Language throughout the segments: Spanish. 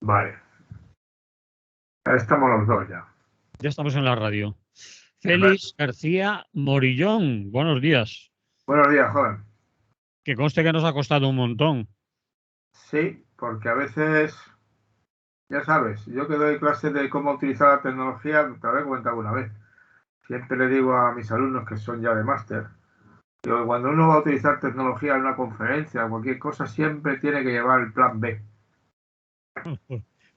Vale. Ahí estamos los dos ya. Ya estamos en la radio. Félix García Morillón, buenos días. Buenos días, joven. Que conste que nos ha costado un montón. Sí, porque a veces, ya sabes, yo que doy clases de cómo utilizar la tecnología, te lo he comentado una vez. Siempre le digo a mis alumnos que son ya de máster, digo, cuando uno va a utilizar tecnología en una conferencia o cualquier cosa, siempre tiene que llevar el plan B.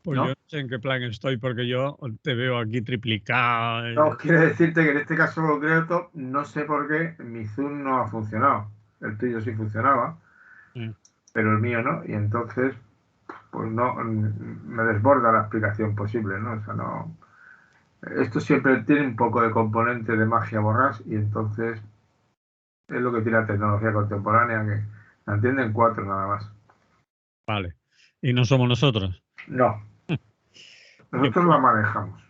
Pues ¿No? yo no sé en qué plan estoy, porque yo te veo aquí triplicado. No, quiere decirte que en este caso concreto, no sé por qué, mi Zoom no ha funcionado. El tuyo sí funcionaba, pero el mío no. Y entonces, pues no, me desborda la explicación posible, ¿no? O sea, no. Esto siempre tiene un poco de componente de magia borrás y entonces es lo que tiene la tecnología contemporánea, que la entienden cuatro nada más. Vale. ¿Y no somos nosotros? No. Nosotros la manejamos.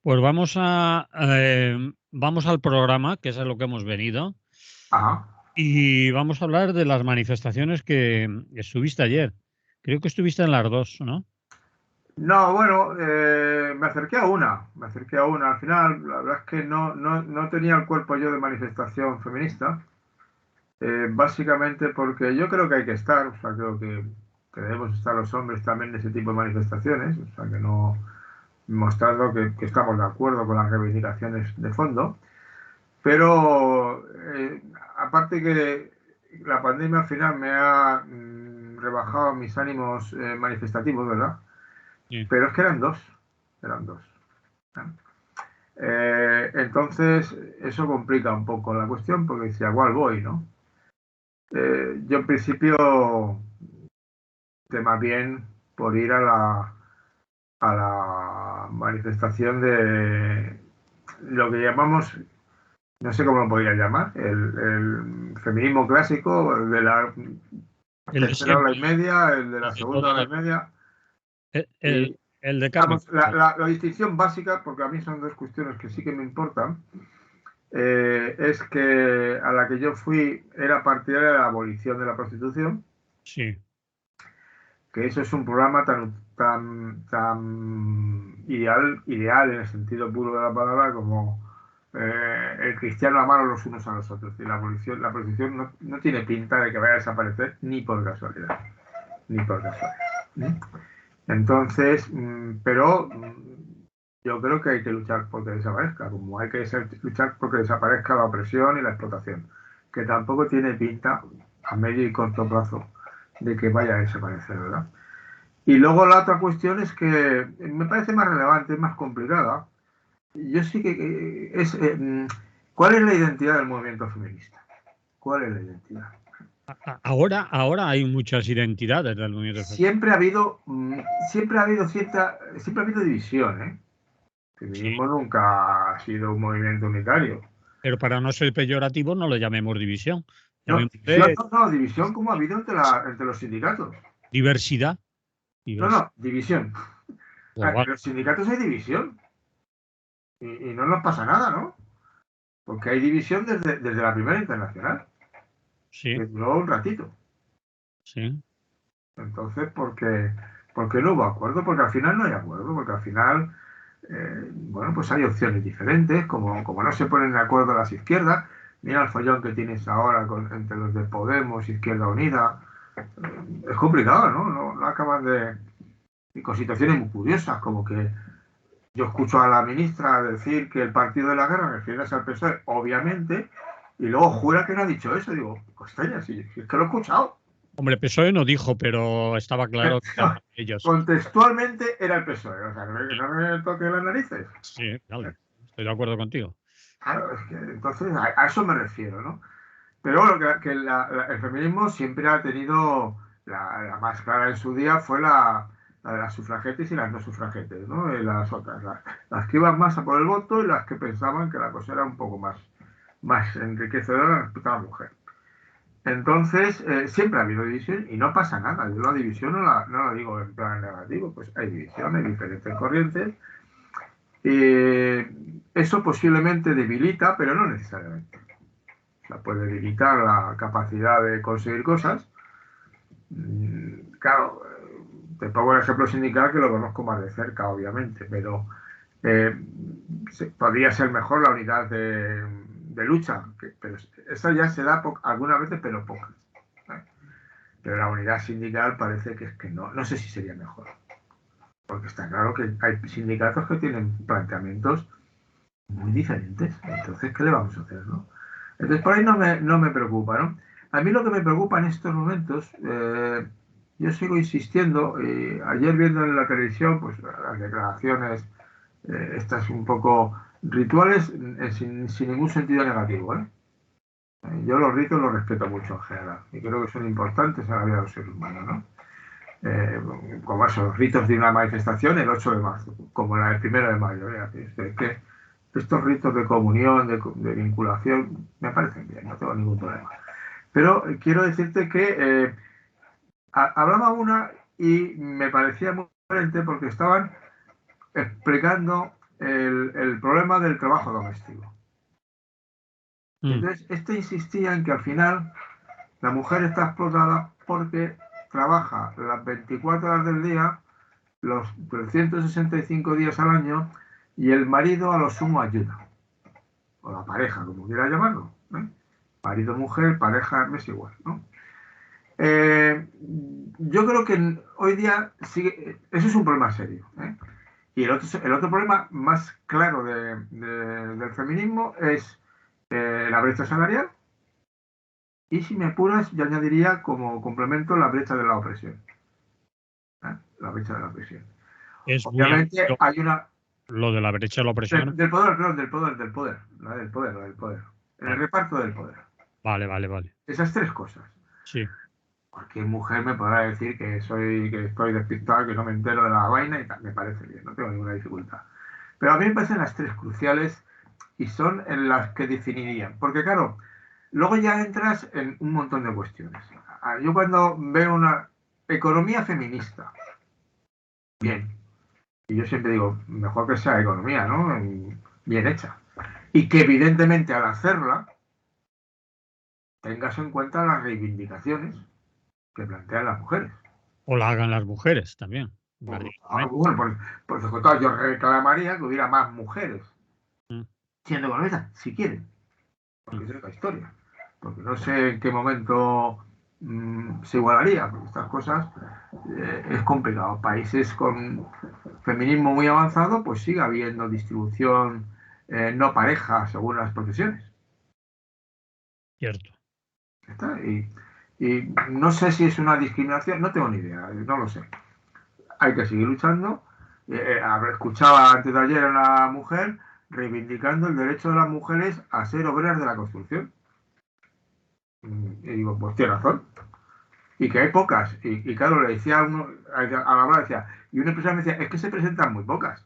Pues vamos al programa, que es a lo que hemos venido. Ajá. Y vamos a hablar de las manifestaciones que estuviste ayer. Creo que estuviste en las dos, ¿no? No, bueno, me acerqué a una. Al final, la verdad es que no tenía el cuerpo yo de manifestación feminista. Básicamente porque yo creo que hay que estar, o sea, creo que debemos estar los hombres también en ese tipo de manifestaciones, o sea, que no mostrando que estamos de acuerdo con las reivindicaciones de fondo, pero aparte que la pandemia al final me ha rebajado mis ánimos manifestativos, ¿verdad? Sí. Pero es que eran dos. ¿Eh? Entonces, eso complica un poco la cuestión porque si a cuál voy, ¿no? Yo en principio, más bien por ir a la manifestación de lo que llamamos, no sé cómo lo podría llamar, el feminismo clásico, el de la El de tercera hora siempre, y media, el de la el de segunda toda hora y media. Y, el de Carmen. vamos, la distinción básica, porque a mí son dos cuestiones que sí que me importan, es que a la que yo fui era partidaria de la abolición de la prostitución. Sí. Que eso es un programa tan ideal en el sentido puro de la palabra como el cristiano amar los unos a los otros. Y la prostitución no tiene pinta de que vaya a desaparecer ni por casualidad. Ni por casualidad. ¿Mm? Entonces, pero yo creo que hay que luchar porque desaparezca, como hay que luchar porque desaparezca la opresión y la explotación, que tampoco tiene pinta a medio y corto plazo de que vaya a desaparecer, ¿verdad? Y luego la otra cuestión es que me parece más relevante, más complicada. Yo sí que es ¿cuál es la identidad del movimiento feminista? ¿Cuál es la identidad? Ahora hay muchas identidades del movimiento feminista. Siempre ha habido división, ¿eh? El Sí, feminismo nunca ha sido un movimiento unitario. pero para no ser peyorativo no lo llamemos división. No, Llamémosle división como ha habido entre los sindicatos. diversidad. No, división. Pues vale. En los sindicatos hay división. Y no nos pasa nada, ¿no? Porque hay división desde la primera internacional, Sí, que duró un ratito. sí. Entonces, ¿por qué no hubo acuerdo? Porque al final no hay acuerdo, porque al final, bueno, pues hay opciones diferentes, como no se ponen de acuerdo las izquierdas. Mira el follón que tienes ahora entre los de Podemos, Izquierda Unida. Es complicado, ¿no? No acaban de... Y con situaciones muy curiosas, como que yo escucho a la ministra decir que el partido de la guerra refiere al PSOE, obviamente, y luego jura que no ha dicho eso. Digo, costeña, si es que lo he escuchado. Hombre, PSOE no dijo, pero estaba claro que eran ellos. Contextualmente era el PSOE, o sea, que no me toque las narices. Sí, vale. Estoy de acuerdo contigo. Claro, es que entonces a eso me refiero, ¿no? Pero bueno, que el feminismo siempre ha tenido, la más clara en su día fue la de las sufragetes y las no sufragetes, ¿no? Y las otras, las que iban más a por el voto y las que pensaban que la cosa era un poco más enriquecedora respecto a la mujer. Entonces, siempre ha habido división y no pasa nada. Yo la división no la digo en plan negativo, pues hay división, hay diferentes corrientes. Eso posiblemente debilita, pero no necesariamente. O sea, puede debilitar la capacidad de conseguir cosas. Claro, Te pongo el ejemplo sindical que lo conozco más de cerca, obviamente, pero podría ser mejor la unidad de lucha, pero eso ya se da algunas veces, pero pocas. ¿Eh? Pero la unidad sindical parece que es que no, no sé si sería mejor. Porque está claro que hay sindicatos que tienen planteamientos muy diferentes. Entonces, ¿qué le vamos a hacer, no? Entonces, por ahí no me preocupa, ¿no? A mí lo que me preocupa en estos momentos, yo sigo insistiendo, ayer viendo en la televisión, pues las declaraciones, estas un poco rituales, sin ningún sentido negativo, ¿eh? Yo los ritos los respeto mucho en general y creo que son importantes a la vida de los seres humanos, ¿no? Como esos ritos de una manifestación el 8 de marzo, como la del 1 de mayo. Que estos ritos de comunión, de vinculación, me parecen bien, no tengo ningún problema. Pero quiero decirte que hablaba una y me parecía muy diferente porque estaban explicando el problema del trabajo doméstico. Entonces, insistía en que al final la mujer está explotada porque trabaja las 24 horas del día, los 365 días al año, y el marido a lo sumo ayuda. O la pareja, como quiera llamarlo. Marido, mujer, pareja, es igual, ¿no? Yo creo que hoy día eso es un problema serio. Y el otro problema más claro del feminismo es la brecha salarial. Y si me apuras, yo añadiría como complemento la brecha de la opresión. La brecha de la opresión. Es Obviamente muy hay una... Lo de la brecha de la opresión. Del poder, perdón, del poder. La del poder. El reparto del poder. Vale. Esas tres cosas. Sí. Cualquier mujer me podrá decir que estoy despistado, que no me entero de la vaina y tal. Me parece bien, no tengo ninguna dificultad. Pero a mí me parecen las tres cruciales y son en las que definirían. Porque claro, luego ya entras en un montón de cuestiones. Yo cuando veo una economía feminista, bien. Y yo siempre digo, mejor que sea economía, ¿no? Bien hecha. Y que evidentemente al hacerla tengas en cuenta las reivindicaciones que plantean las mujeres. O la hagan las mujeres también. Bueno, por supuesto, yo reclamaría que hubiera más mujeres siendo economistas, si quieren. Porque es otra historia. Porque no sé en qué momento se igualaría, porque estas cosas es complicado. Países con feminismo muy avanzado, pues sigue habiendo distribución no pareja según las profesiones. Cierto. ¿Está? Y no sé si es una discriminación, no tengo ni idea, no lo sé. Hay que seguir luchando. Escuchaba antes de ayer a una mujer reivindicando el derecho de las mujeres a ser obreras de la construcción. Y digo, pues tiene razón. Y que hay pocas. Y claro, le decía a uno, a la hora decía, y una empresa me decía, es que se presentan muy pocas.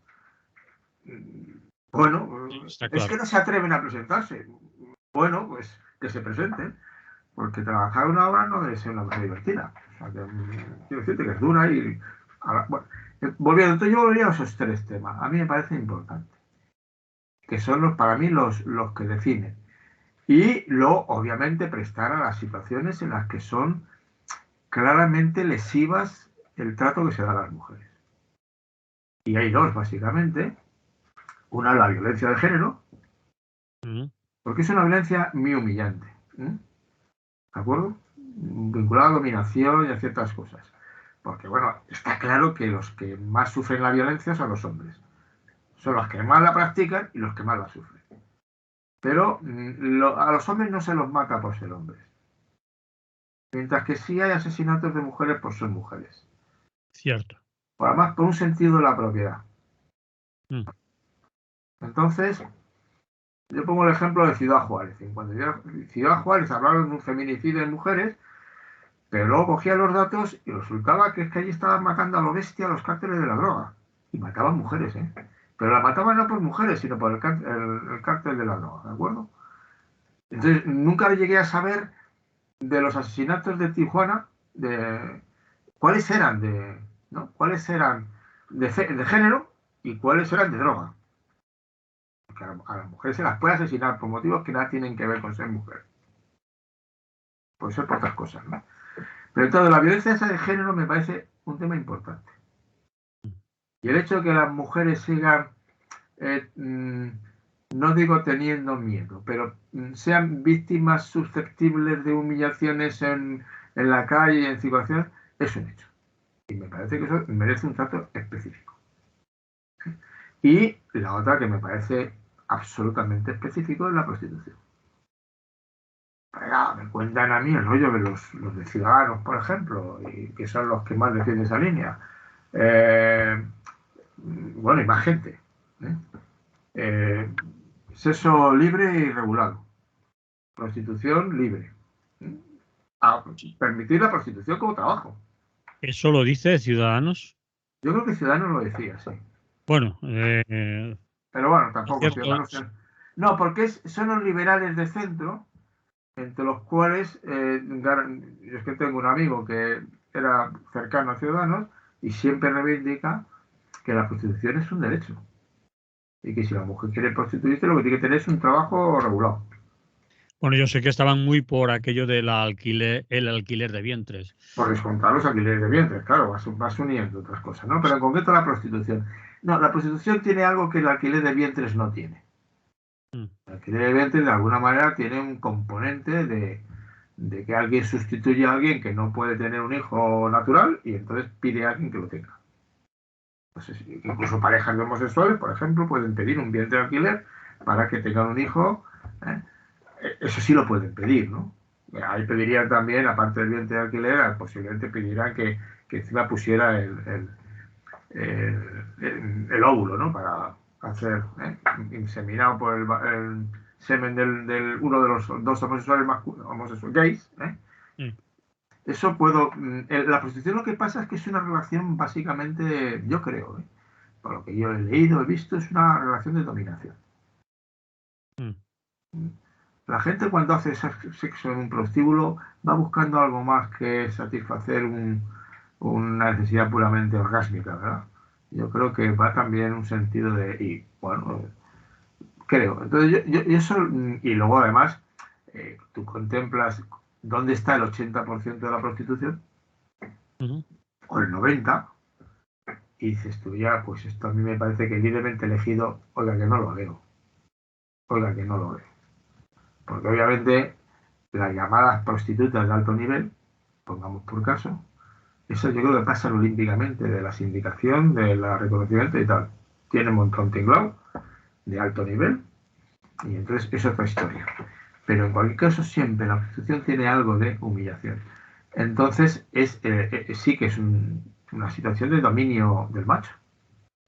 Bueno, Está es claro. que no se atreven a presentarse. Bueno, pues que se presenten. Porque trabajar una obra no debe ser una cosa divertida. O sea, quiero decirte que es dura y... Bueno, volviendo, entonces yo volvería a esos tres temas. A mí me parece importante. Que son para mí los que definen. Y luego, obviamente, prestar a las situaciones en las que son claramente lesivas el trato que se da a las mujeres. Y hay dos, básicamente. Una, la violencia de género, porque es una violencia muy humillante. ¿De acuerdo? Vinculada a dominación y a ciertas cosas. Porque, bueno, está claro que los que más sufren la violencia son los hombres. Son los que más la practican y los que más la sufren. Pero a los hombres no se los mata por ser hombres. Mientras que sí hay asesinatos de mujeres por ser mujeres. Cierto. Además, por un sentido de la propiedad. Entonces, yo pongo el ejemplo de Ciudad Juárez. Cuando Ciudad Juárez hablaron de un feminicidio de mujeres, pero luego cogía los datos y resultaba que es que allí estaban matando a lo bestia a los cárteles de la droga. Y mataban mujeres, ¿eh? Pero la mataban no por mujeres, sino por el cártel de la droga, ¿de acuerdo? Entonces, nunca llegué a saber de los asesinatos de Tijuana, cuáles eran cuáles eran de género y cuáles eran de droga. Porque a las mujeres se las puede asesinar por motivos que nada tienen que ver con ser mujer. Puede ser por otras cosas, ¿no? Pero entonces la violencia esa de género me parece un tema importante. Y el hecho de que las mujeres sigan, no digo teniendo miedo, pero sean víctimas susceptibles de humillaciones en la calle, en situaciones, es un hecho. Y me parece que eso merece un trato específico. Y la otra que me parece absolutamente específico es la prostitución. Me cuentan a mí el rollo de los de Ciudadanos, por ejemplo, y que son los que más defienden esa línea. Bueno, y más gente. Sexo libre y regulado. Prostitución libre. A permitir la prostitución como trabajo. ¿Eso lo dice Ciudadanos? Yo creo que Ciudadanos lo decía, sí. Bueno, pero bueno, tampoco Ciudadanos. No, porque son los liberales de centro, entre los cuales yo es que tengo un amigo que era cercano a Ciudadanos y siempre reivindica que la prostitución es un derecho y que si la mujer quiere prostituirse lo que tiene que tener es un trabajo regulado. Bueno, yo sé que estaban muy por aquello del alquiler, el alquiler de vientres. Por descontar los alquileres de vientres, claro, vas uniendo otras cosas, ¿no? Pero en concreto la prostitución. No, la prostitución tiene algo que el alquiler de vientres no tiene. El alquiler de vientres de alguna manera tiene un componente de que alguien sustituye a alguien que no puede tener un hijo natural y entonces pide a alguien que lo tenga. Pues incluso parejas de homosexuales, por ejemplo, pueden pedir un vientre de alquiler para que tengan un hijo. Eso sí lo pueden pedir, ¿no? Ahí pedirían también, aparte del vientre de alquiler, posiblemente pedirán que encima pusiera el óvulo, ¿no? Para hacer inseminado por el semen del uno de los dos homosexuales gays. Eso puedo. La prostitución lo que pasa es que es una relación básicamente, yo creo, por lo que yo he leído, he visto, es una relación de dominación. La gente cuando hace sexo en un prostíbulo va buscando algo más que satisfacer una necesidad puramente orgásmica, ¿verdad? Yo creo que va también en un sentido de, y bueno, creo. Entonces yo eso, y luego además, tú contemplas dónde está el 80% de la prostitución, o el 90%, y dices tú ya, pues esto a mí me parece que libremente elegido, oiga que no lo veo. Oiga que no lo veo. Porque obviamente las llamadas prostitutas de alto nivel, pongamos por caso, eso yo creo que pasan olímpicamente de la sindicación, de la reconocimiento y tal. Tienen un montón tinglado de alto nivel y entonces eso es otra historia. Pero en cualquier caso siempre la prostitución tiene algo de humillación. Entonces sí que es una situación de dominio del macho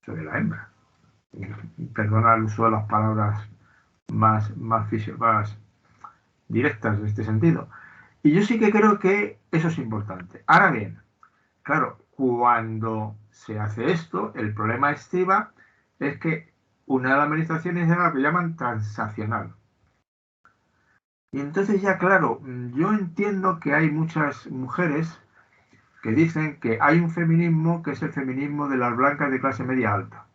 sobre la hembra. Perdona el uso de las palabras más directas en este sentido. Y yo sí que creo que eso es importante. Ahora bien, claro, cuando se hace esto, el problema estriba es que una de las manifestaciones es lo que llaman transaccional. Y entonces ya, claro, yo entiendo que hay muchas mujeres que dicen que hay un feminismo que es el feminismo de las blancas de clase media alta.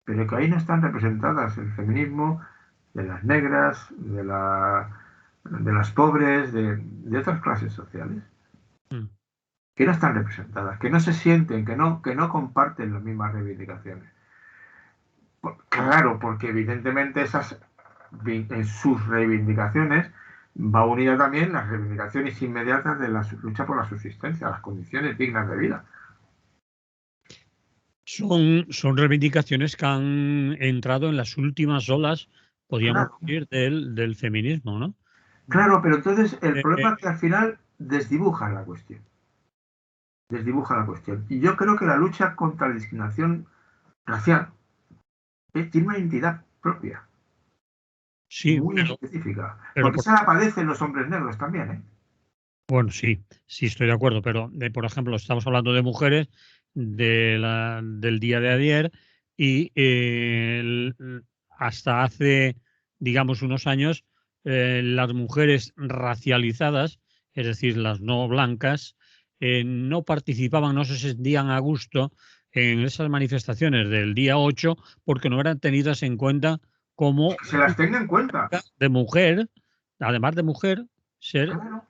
Pero que ahí no están representadas el feminismo de las negras, de las pobres, de otras clases sociales. Que no están representadas, que no se sienten, que no comparten las mismas reivindicaciones. Claro, porque evidentemente en sus reivindicaciones va unida también las reivindicaciones inmediatas de la lucha por la subsistencia, las condiciones dignas de vida. Son reivindicaciones que han entrado en las últimas olas, podríamos decir, del feminismo, ¿no? Claro, pero entonces el problema es que al final desdibujan la cuestión. Y yo creo que la lucha contra la discriminación racial tiene una identidad propia. Sí, muy específica. Pero porque esa la padecen los hombres negros también, ¿eh? Bueno, sí estoy de acuerdo, pero por ejemplo, estamos hablando de mujeres del día de ayer y hasta hace, digamos, unos años, las mujeres racializadas, es decir, las no blancas, no participaban, no se sentían a gusto en esas manifestaciones del día 8 porque no eran tenidas en cuenta como se las tenga en cuenta. De mujer, además de mujer, ser claro.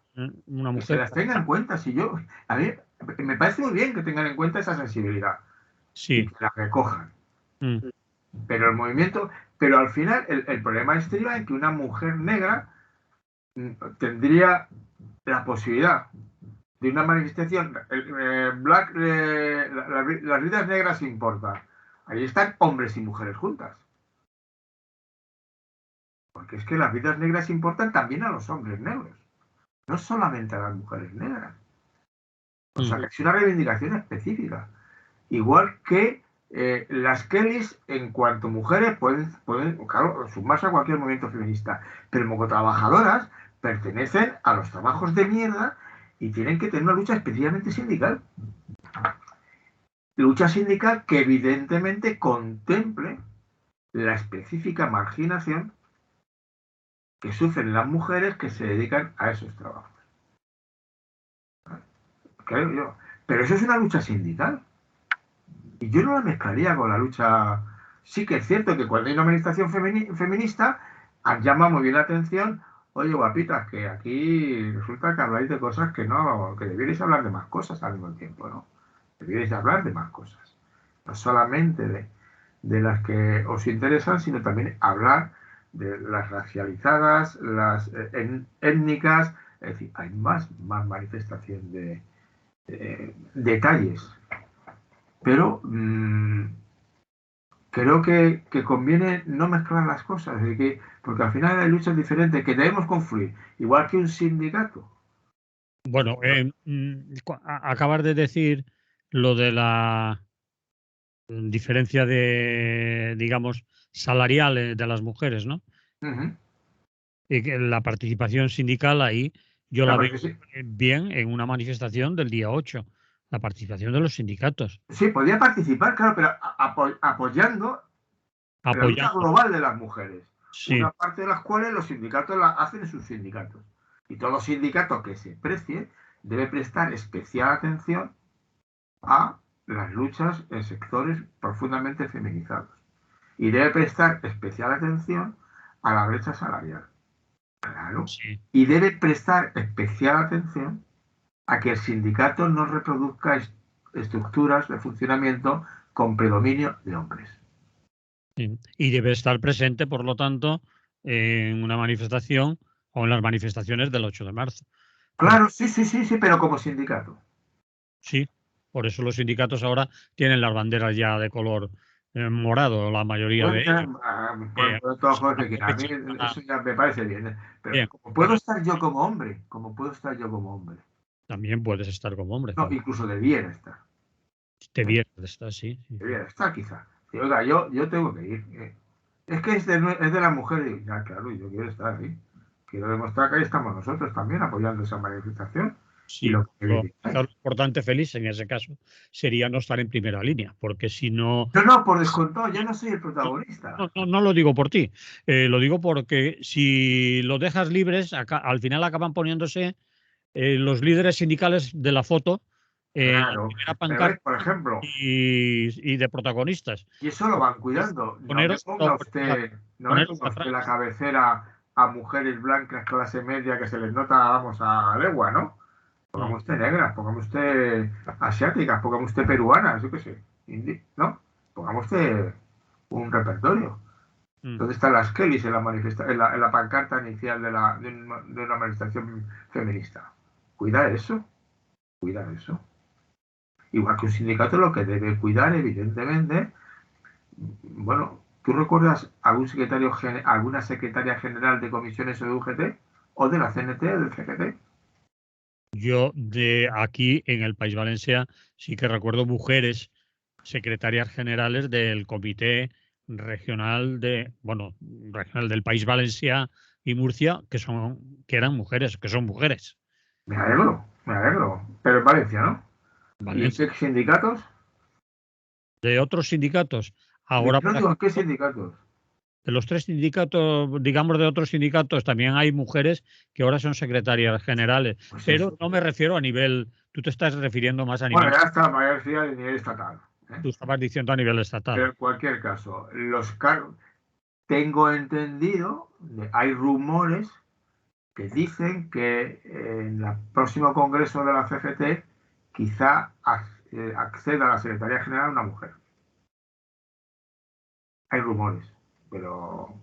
una mujer. Que se las tenga en cuenta. Si yo, a ver, Me parece muy bien que tengan en cuenta esa sensibilidad y Sí. que la recojan. Mm. Pero el movimiento, pero al final el problema estriba en que una mujer negra tendría la posibilidad de una manifestación. Las vidas negras importan. Ahí están hombres y mujeres juntas. Porque es que las vidas negras importan también a los hombres negros, no solamente a las mujeres negras. O sea, que es una reivindicación específica. Igual que las Kellys, en cuanto mujeres, pueden claro, sumarse a cualquier movimiento feminista, pero como trabajadoras pertenecen a los trabajos de mierda y tienen que tener una lucha especialmente sindical. Lucha sindical que evidentemente contemple la específica marginación que sufren las mujeres que se dedican a esos trabajos. Creo yo. Pero eso es una lucha sindical. Y yo no la mezclaría con la lucha. Sí que es cierto que cuando hay una manifestación feminista, llama muy bien la atención. Oye, guapitas, que aquí resulta que habláis de cosas que no, que debierais hablar de más cosas al mismo tiempo, ¿no? Debierais hablar de más cosas. No solamente de las que os interesan, sino también hablar de las racializadas, las étnicas. Es decir, hay más manifestación de detalles. Pero creo que conviene no mezclar las cosas, porque al final hay luchas diferentes que debemos confluir, igual que un sindicato. Bueno, acabas de decir lo de la diferencia de, digamos, salarial de las mujeres, ¿no? Uh-huh. Y que la participación sindical ahí yo la Claro, veo sí, bien en una manifestación del día 8, la participación de los sindicatos, sí, podía participar, claro, pero apoyando la lucha apoyando, global de las mujeres, una sí, parte de las cuales los sindicatos la hacen en sus sindicatos. Y todo sindicato que se precie debe prestar especial atención a las luchas en sectores profundamente feminizados. Y debe prestar especial atención a la brecha salarial. Claro. sí. Y debe prestar especial atención a que el sindicato no reproduzca estructuras de funcionamiento con predominio de hombres. Sí. Y debe estar presente, por lo tanto, en una manifestación o en las manifestaciones del 8 de marzo. Por, Claro, sí, sí, sí, sí, pero como sindicato. sí, por eso los sindicatos ahora tienen las banderas ya de color morado, la mayoría de ellos. Pueden todos los que quieran. A mí Aprovechan para... eso ya me parece bien. Pero Bien, como puedo estar yo como hombre, como puedo estar yo como hombre, también puedes estar como hombre, no, claro. incluso debiera estar. Te ¿Eh? vieras, está, sí, sí, sí. Debiera estar quizá. Y, oiga, yo tengo que ir. Es que es de la mujer. Y, ya, claro, yo quiero estar ahí. Quiero demostrar que ahí estamos nosotros también apoyando esa manifestación y Sí, lo que pero reivindican. quizás lo importante, Félix, en ese caso, sería no estar en primera línea, porque si no, No, no, por descontado, yo no soy el protagonista. no lo digo por ti, lo digo porque si lo dejas libres, al final acaban poniéndose los líderes sindicales de la foto en la Claro. primera Pero ves, pancarta por ejemplo, y de protagonistas. y eso lo van cuidando. No me Poneros ponga usted la atrás. cabecera a mujeres blancas clase media que se les nota, vamos, a legua, ¿no? Mm, Pongamos usted negras, pongamos usted asiáticas, pongamos usted peruanas, yo qué sé, ¿no? Pongamos usted un repertorio. mm. ¿Dónde están las Kellys en la pancarta inicial de una manifestación feminista? Cuida eso, cuida eso. Igual que un sindicato lo que debe cuidar, evidentemente, bueno, ¿tú recuerdas alguna secretaria general de comisiones o de UGT? ¿O de la CNT o del CGT? Yo de aquí en el País Valencia sí que recuerdo mujeres secretarias generales del comité regional regional del País Valencia y Murcia, que eran mujeres, que son mujeres. Me alegro, me alegro. Pero en Valencia, ¿no? ¿Y en Valencia. qué sindicatos? De otros sindicatos, ahora No por digo, ¿en qué ejemplo, sindicatos? de los tres sindicatos, digamos de otros sindicatos, también hay mujeres que ahora son secretarias generales, Pues pero eso. no me refiero a nivel, tú te estás refiriendo más a Bueno, nivel, ya está, mayor de nivel estatal. ¿Eh? tú estabas diciendo a nivel Pero estatal. en cualquier caso, los cargos, tengo entendido, hay rumores que dicen que en el próximo congreso de la CGT quizá acceda a la Secretaría General una mujer. Hay rumores, pero...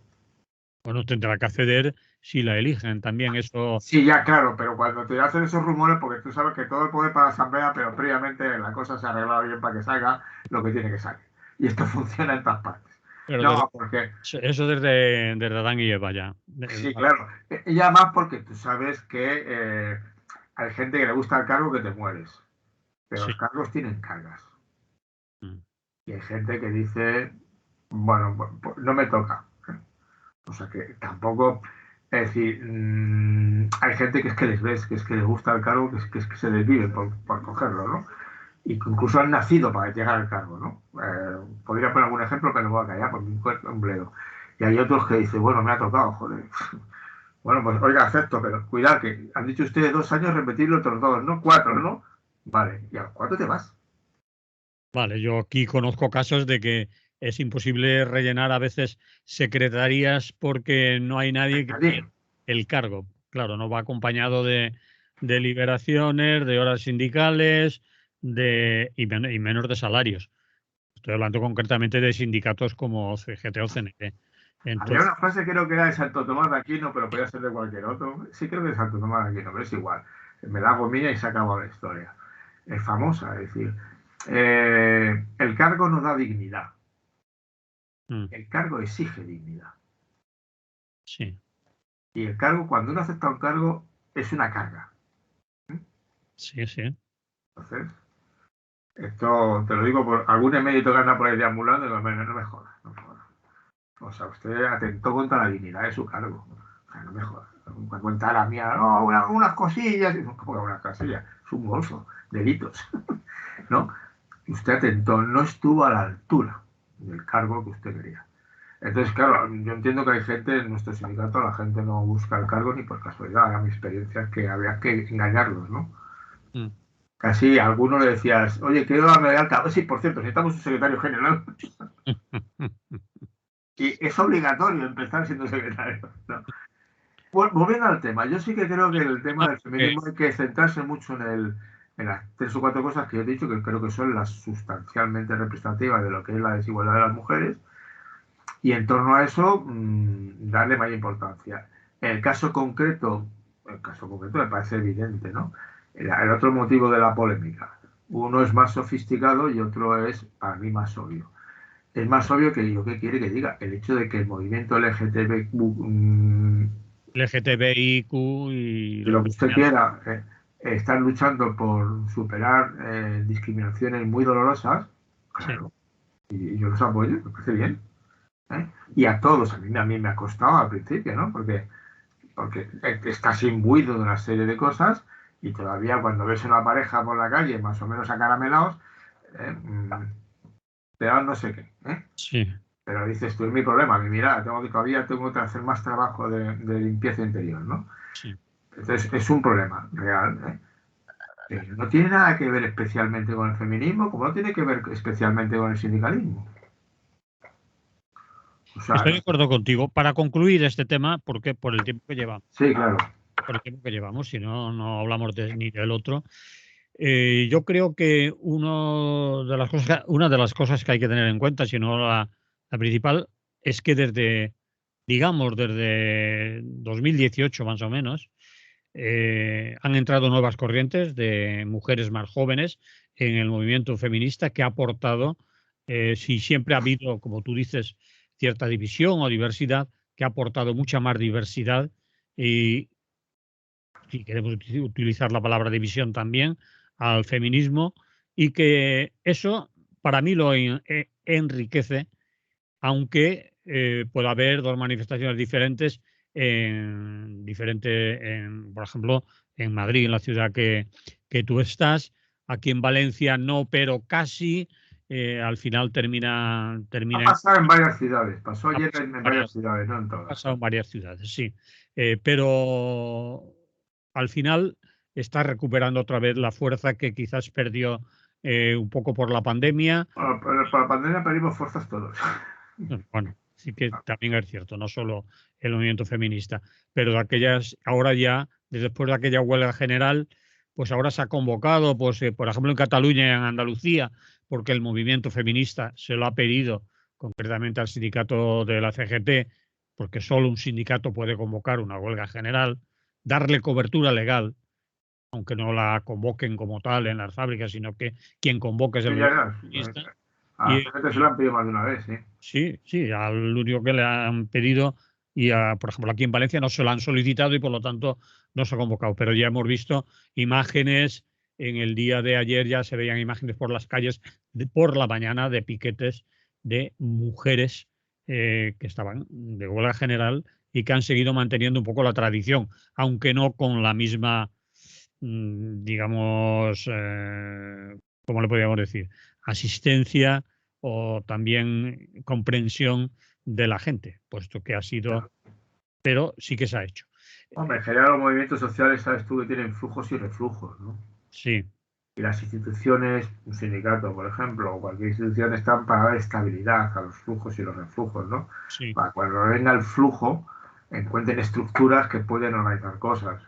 Bueno, tendrá que acceder si la eligen también, eso. Sí, ya claro, pero cuando te hacen esos rumores, porque tú sabes que todo el poder para la Asamblea, pero previamente la cosa se ha arreglado bien para que salga lo que tiene que salir. Y esto funciona en todas partes. Pero No, porque... eso desde Adán y Eva ya. Sí, claro. Y además porque tú sabes que hay gente que le gusta el cargo que te mueres, pero Sí. los cargos tienen cargas. Mm. Y hay gente que dice, bueno, pues no me toca. O sea que tampoco, es decir, hay gente que es que les ves, que es que les gusta el cargo, que es que se desviven por cogerlo, ¿no? Y que incluso han nacido para llegar al cargo, ¿no? Podría poner algún ejemplo, pero no voy a callar porque me encuentro un bledo. Y hay otros que dicen, bueno, me ha tocado, joder. Bueno, pues oiga, acepto, pero cuidado, que han dicho ustedes 2 años, repetirlo otros 2, ¿no? 4, ¿no? Vale, y a los 4 te vas. Vale, yo aquí conozco casos de que es imposible rellenar a veces secretarías porque no hay nadie que quiera Nadie. el cargo. Claro, no va acompañado de liberaciones, de horas sindicales y menos de salarios. Estoy hablando concretamente de sindicatos como CGT o CNT. Había Entonces, una frase, creo que era de Santo Tomás de Aquino, pero podía ser de cualquier otro. Sí, creo que de Santo Tomás de Aquino, pero es igual. Me la hago mía y se acabó la historia. Es famosa, es decir, el cargo no da dignidad. mm, El cargo exige dignidad. sí, Y el cargo, cuando uno acepta un cargo, es una carga. sí, sí. Entonces, esto te lo digo por algún emérito que anda por ahí deambulando, y digo, no me jodas, no me jodas. O sea, usted atentó contra la dignidad de su cargo. O sea, no me jodas. Me cuenta la mía, no, unas cosillas. ¿Cómo que unas cosillas? Es un bolso, delitos. ¿No? Usted atentó, no estuvo a la altura del cargo que usted quería. Entonces, claro, yo entiendo que hay gente en nuestro sindicato, la gente no busca el cargo ni por casualidad. A mi experiencia es que había que engañarlos, ¿no? Mm. Casi a alguno le decías, oye, quiero darme de alta. Sí, por cierto, necesitamos un secretario general. Y es obligatorio empezar siendo secretario, ¿no? Bueno, volviendo al tema, yo sí que creo que el tema del Eh, feminismo hay que centrarse mucho en las 3 o 4 cosas que yo he dicho, que creo que son las sustancialmente representativas de lo que es la desigualdad de las mujeres, y en torno a eso darle mayor importancia. El caso concreto me parece evidente, ¿no? El otro motivo de la polémica. Uno es más sofisticado y otro es, para mí, más obvio. Es más obvio que yo, ¿qué quiere que diga? El hecho de que el movimiento LGTB, LGTBIQ y lo lo que que usted sea. quiera, están luchando por superar discriminaciones muy dolorosas, Sí. claro, y yo los apoyo, me parece bien. ¿Eh? Y a todos, a mí me ha costado al principio, ¿no? Porque estás imbuido de una serie de cosas y todavía cuando ves una pareja por la calle más o menos acaramelados, te dan no sé qué, ¿eh? Sí. Pero dices tú, es mi problema, mira, todavía tengo que hacer más trabajo de limpieza interior, ¿no? Sí. Entonces es un problema real, ¿eh? Pero no tiene nada que ver especialmente con el feminismo, como no tiene que ver especialmente con el sindicalismo. O Estoy de sea, acuerdo contigo. Para concluir este tema, porque por el tiempo que llevamos, sí, claro. si no, no hablamos ni del otro. Yo creo que una de las cosas que hay que tener en cuenta, si no la principal, es que desde 2018 más o menos, han entrado nuevas corrientes de mujeres más jóvenes en el movimiento feminista que ha aportado, si siempre ha habido, como tú dices, cierta división o diversidad, que ha aportado mucha más diversidad y, si queremos utilizar la palabra división también, al feminismo y que eso para mí lo enriquece, aunque pueda haber dos manifestaciones diferentes por ejemplo, en Madrid, en la ciudad que tú estás, aquí en Valencia no, pero casi, al final Ha termina pasado en varias ciudades, pasó ha ayer pasado en en varias ciudades, no en ha todas. pasado en varias ciudades, sí. Pero al final está recuperando otra vez la fuerza que quizás perdió un poco por la pandemia. Bueno, por la pandemia perdimos fuerzas todos. Bueno, sí que también es cierto, no solo el movimiento feminista, pero de aquellas, ahora ya, después de aquella huelga general, pues ahora se ha convocado, pues, por ejemplo, en Cataluña y en Andalucía, porque el movimiento feminista se lo ha pedido concretamente al sindicato de la CGT, porque solo un sindicato puede convocar una huelga general, darle cobertura legal, aunque no la convoquen como tal en las fábricas, sino que quien convoque es el Sí, ya, movimiento ya. feminista. A la gente se lo han pedido más de una vez, sí. Sí, sí, al único que le han pedido y, por ejemplo, aquí en Valencia no se lo han solicitado y por lo tanto no se ha convocado. Pero ya hemos visto imágenes, en el día de ayer ya se veían imágenes por las calles por la mañana de piquetes de mujeres que estaban de huelga general y que han seguido manteniendo un poco la tradición, aunque no con la misma, digamos, ¿cómo le podríamos decir? Asistencia o también comprensión de la gente, puesto que ha sido, Claro. pero sí que se ha hecho. Hombre, en general los movimientos sociales, sabes tú, que tienen flujos y reflujos, ¿no? Sí, Y las instituciones, un sindicato, por ejemplo, o cualquier institución, están para dar estabilidad a los flujos y los reflujos, ¿no? sí. Para cuando venga el flujo, encuentren estructuras que pueden organizar cosas.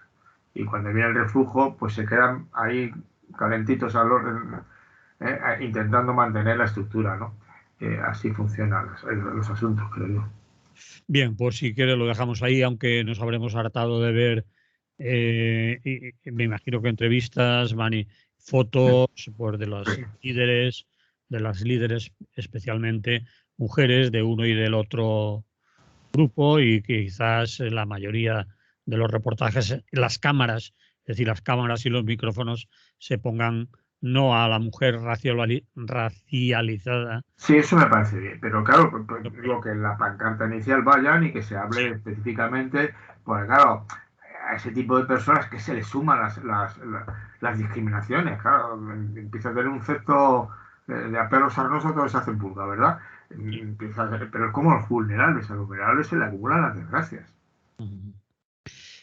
Y cuando viene el reflujo, pues se quedan ahí calentitos al orden, intentando mantener la estructura, ¿no? Así funcionan los asuntos, creo yo. Bien, pues si quiere lo dejamos ahí, aunque nos habremos hartado de ver, y me imagino que entrevistas, fotos pues, de las líderes especialmente mujeres de uno y del otro grupo y quizás la mayoría de los reportajes, las cámaras, es decir, las cámaras y los micrófonos se pongan no a la mujer racializada. Sí, eso me parece bien, pero claro, pues, digo que en la pancarta inicial vayan y que se hable específicamente, porque claro, a ese tipo de personas que se les suman las discriminaciones, claro, empieza a tener un efecto de a perro sarnoso, todo se hace pulga, ¿verdad? Pero es como a los vulnerables se le acumulan las desgracias.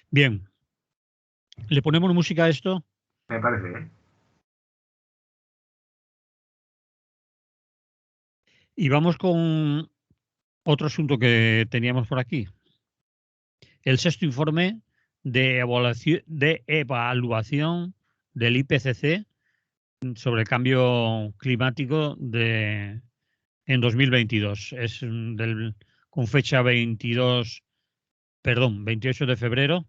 Bien, ¿le ponemos música a esto? Me parece bien. Y vamos con otro asunto que teníamos por aquí. El sexto informe de evaluación del IPCC sobre el cambio climático en 2022. Es con fecha 28 de febrero.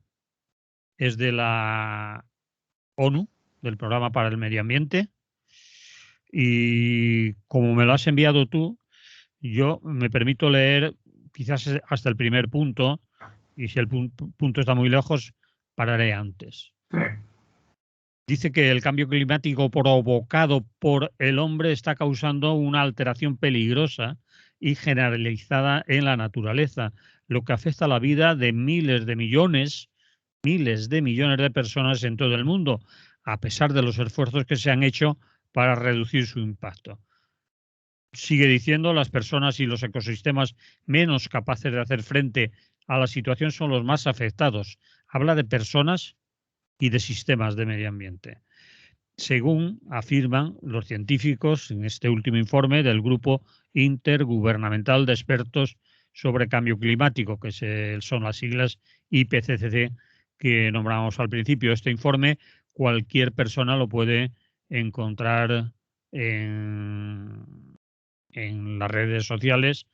Es de la ONU, del Programa para el Medio Ambiente. Y como me lo has enviado tú, yo me permito leer quizás hasta el primer punto, y si el punto está muy lejos, pararé antes. Sí. Dice que el cambio climático provocado por el hombre está causando una alteración peligrosa y generalizada en la naturaleza, lo que afecta a la vida de miles de millones de personas en todo el mundo, a pesar de los esfuerzos que se han hecho para reducir su impacto. Sigue diciendo, las personas y los ecosistemas menos capaces de hacer frente a la situación son los más afectados. Habla de personas y de sistemas de medio ambiente, según afirman los científicos en este último informe del Grupo Intergubernamental de Expertos sobre Cambio Climático, que son las siglas IPCC que nombramos al principio. Este informe cualquier persona lo puede encontrar en las redes sociales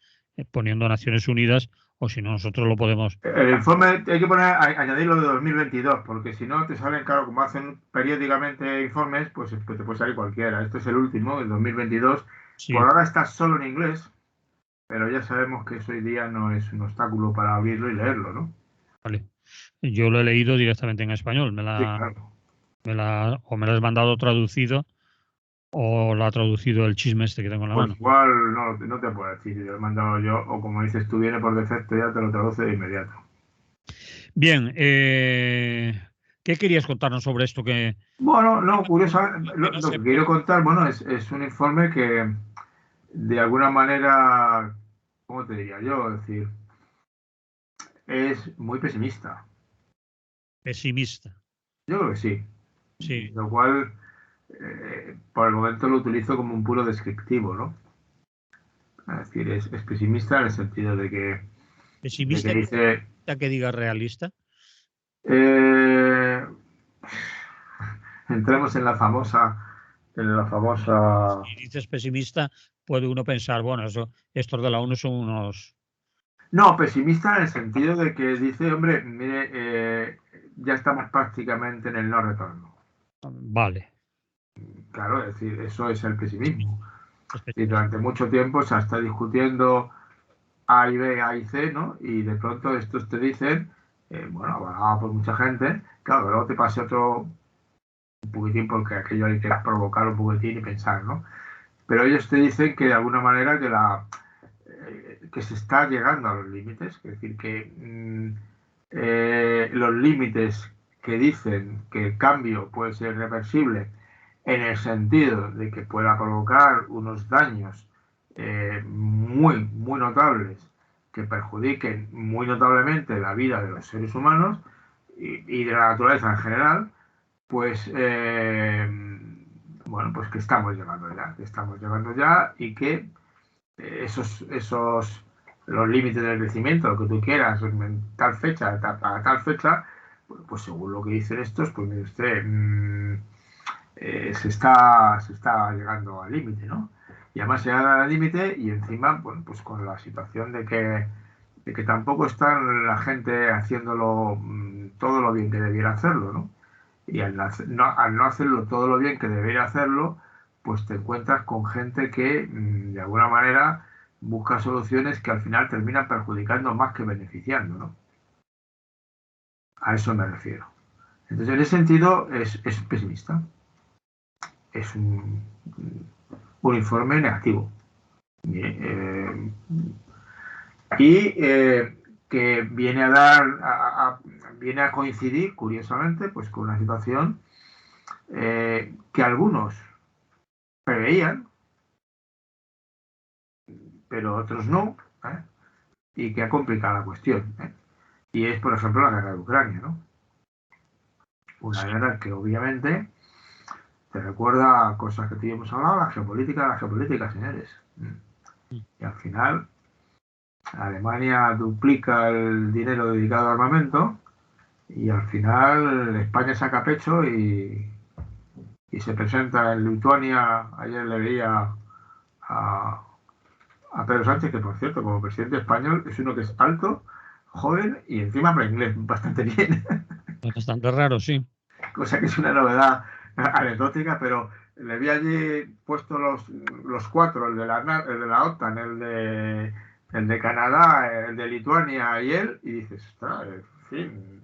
poniendo Naciones Unidas, o si no, nosotros lo podemos. El informe hay que añadirlo de 2022, porque si no te salen, claro, como hacen periódicamente informes, pues te puede salir cualquiera. Este es el último, el 2022. Por Sí, ahora está solo en inglés, pero ya sabemos que eso hoy día no es un obstáculo para abrirlo y leerlo, ¿no? vale. Yo lo he leído directamente en español, Sí, claro. o me lo has mandado traducido o lo ha traducido el chisme este que tengo en la Pues mano. igual no te puedo decir si lo he mandado yo, o como dices tú, viene por defecto, ya te lo traduce de inmediato. Bien, ¿qué querías contarnos sobre esto Bueno, no, curiosamente, que lo, no lo se que quiero contar, bueno, es un informe que de alguna manera, ¿cómo te diría yo? Es decir, es muy pesimista. pesimista? Yo creo que sí. Sí, Lo cual, por el momento lo utilizo como un puro descriptivo, ¿no? Es decir, es pesimista en el sentido de que pesimista dice, que diga realista. eh, entremos en la famosa... Si dices pesimista, puede uno pensar, bueno, estos de la ONU son unos... No, pesimista en el sentido de que dice, hombre, mire, ya estamos prácticamente en el no retorno. Vale. Claro, es decir, eso es el pesimismo. Es Y pesimista. durante mucho tiempo se está discutiendo A y B, A y C, ¿no? Y de pronto estos te dicen, bueno, avalado por mucha gente, claro, luego te pase otro un poquitín porque aquello hay que provocar un poquitín y pensar, ¿no? Pero ellos te dicen que de alguna manera que se está llegando a los límites, es decir, que los límites que dicen que el cambio puede ser reversible en el sentido de que pueda provocar unos daños muy notables que perjudiquen muy notablemente la vida de los seres humanos y de la naturaleza en general, pues bueno, pues que estamos llegando ya y que los límites del crecimiento, lo que tú quieras, en tal fecha, a tal fecha, pues según lo que dicen estos, pues mire usted, se está llegando al límite, ¿no? Y además se llega al límite y encima, bueno, pues con la situación de que tampoco está la gente haciéndolo todo lo bien que debiera hacerlo, ¿no? Y al no hacerlo todo lo bien que debería hacerlo, pues te encuentras con gente que de alguna manera busca soluciones que al final terminan perjudicando más que beneficiando, ¿no? A eso me refiero. Entonces, en ese sentido, es pesimista. Es un informe negativo. Eh, y que viene a viene a coincidir, curiosamente, pues con una situación que algunos preveían, pero otros no, ¿eh? Y que ha complicado la cuestión, ¿eh? Y es, por ejemplo, la guerra de Ucrania, ¿no? Una Sí. guerra que obviamente te recuerda a cosas que tuvimos hablado, la geopolítica, señores. Y al final, Alemania duplica el dinero dedicado a armamento y al final España saca pecho y se presenta en Lituania. Ayer le veía a, a Pedro Sánchez, que por cierto, como presidente español, es uno que es alto, joven y encima habla inglés bastante bien. Es bastante raro, sí. Cosa que es una novedad anecdótica, pero le vi allí puesto los cuatro, el de la OTAN, el de Canadá, el de Lituania y él, y dices, ostras, en fin,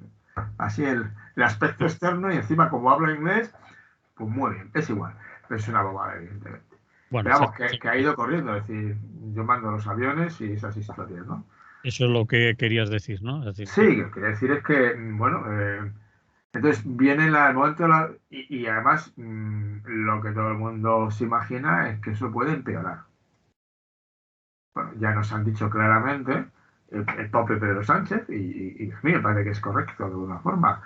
así el aspecto externo y encima como habla inglés, pues muy bien, es igual, pero es una bobada, evidentemente. Bueno, Pero vamos, que ha ido corriendo, es decir, yo mando los aviones y esas historias, ¿no? eso es lo que querías decir, ¿no? Es decir, Sí, lo que quiero decir es que, bueno, entonces viene el momento y además lo que todo el mundo se imagina es que eso puede empeorar. Bueno, ya nos han dicho claramente el propio Pedro Sánchez y a mí me parece que es correcto de alguna forma.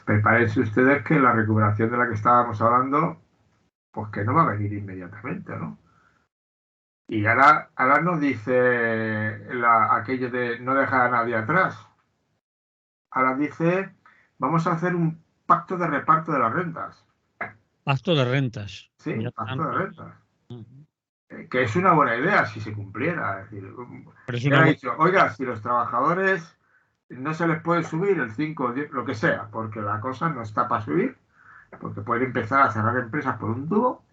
Prepárense ustedes que la recuperación de la que estábamos hablando, pues que no va a venir inmediatamente, ¿no? Y ahora nos dice aquello de no dejar a nadie atrás. Ahora dice, vamos a hacer un pacto de reparto de las rentas. pacto de rentas. Sí, Ya un están. pacto de rentas. Ujú. Que es una buena idea si se cumpliera. Es decir, Pero es ya una ha buena... dicho, oiga, si los trabajadores no se les puede subir el 5 o 10, lo que sea, porque la cosa no está para subir, porque pueden empezar a cerrar empresas por un tubo,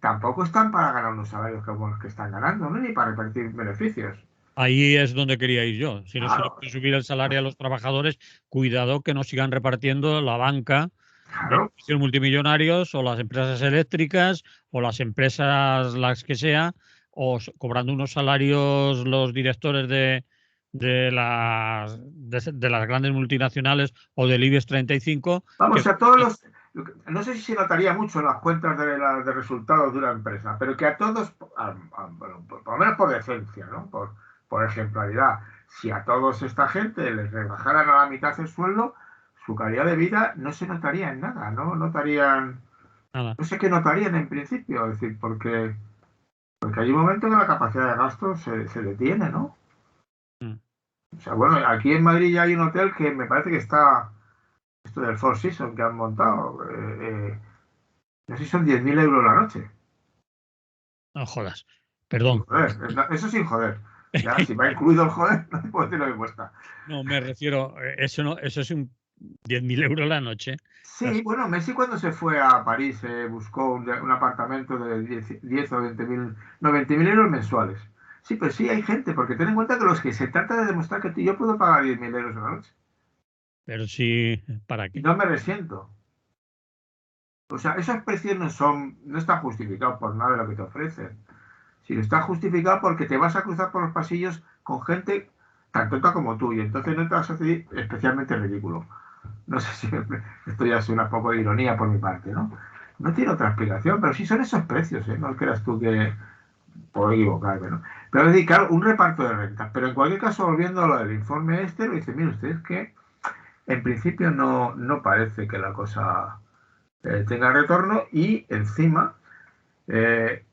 tampoco están para ganar unos salarios como los que están ganando, ¿no? Ni para repartir beneficios. Ahí es donde quería ir yo. Si no se le Claro, puede subir el salario a los trabajadores, cuidado que no sigan repartiendo la banca, claro, beneficios multimillonarios o las empresas eléctricas o las empresas las que sea, o cobrando unos salarios los directores de las grandes multinacionales o del IBEX 35, que vamos a todos no sé si se notaría mucho en las cuentas de resultados de una empresa, pero que a todos, bueno, por lo menos por decencia, ¿no? Por ejemplaridad, si a todos esta gente les rebajaran a la mitad el sueldo, su calidad de vida no se notaría en nada, ¿no? Notarían, nada. no sé qué notarían en principio, es decir, porque hay un momento que la capacidad de gasto se detiene, ¿no? Mm. O sea, bueno, aquí en Madrid ya hay un hotel que me parece que está esto del Four Seasons que han montado, no sé si son 10.000 euros la noche. No jodas. Sin Perdón. joder, eso sin joder. Ya, si va incluido el joder, no te puedo decir lo que cuesta. No, me refiero, eso no, eso es un 10.000 euros la noche. Sí, bueno, Messi cuando se fue a París buscó un apartamento de 10 o 20.000, no, 20.000 euros mensuales. Sí, pero sí hay gente, porque ten en cuenta que los que se trata de demostrar que yo puedo pagar 10.000 euros a la noche Pero sí, ¿para y qué? no me resiento. O sea, esos precios no están justificados por nada de lo que te ofrecen, sino está justificado porque te vas a cruzar por los pasillos con gente tan tonta como tú y entonces no te vas a hacer especialmente ridículo. No sé si esto ya es una poco de ironía por mi parte, ¿no? No tiene otra explicación, pero sí son esos precios, ¿eh? No creas tú que puedo equivocarme, ¿no? Pero es decir, claro, un reparto de rentas. Pero en cualquier caso, volviendo a lo del informe este, lo dice, mire usted, es que en principio no parece que la cosa tenga retorno y encima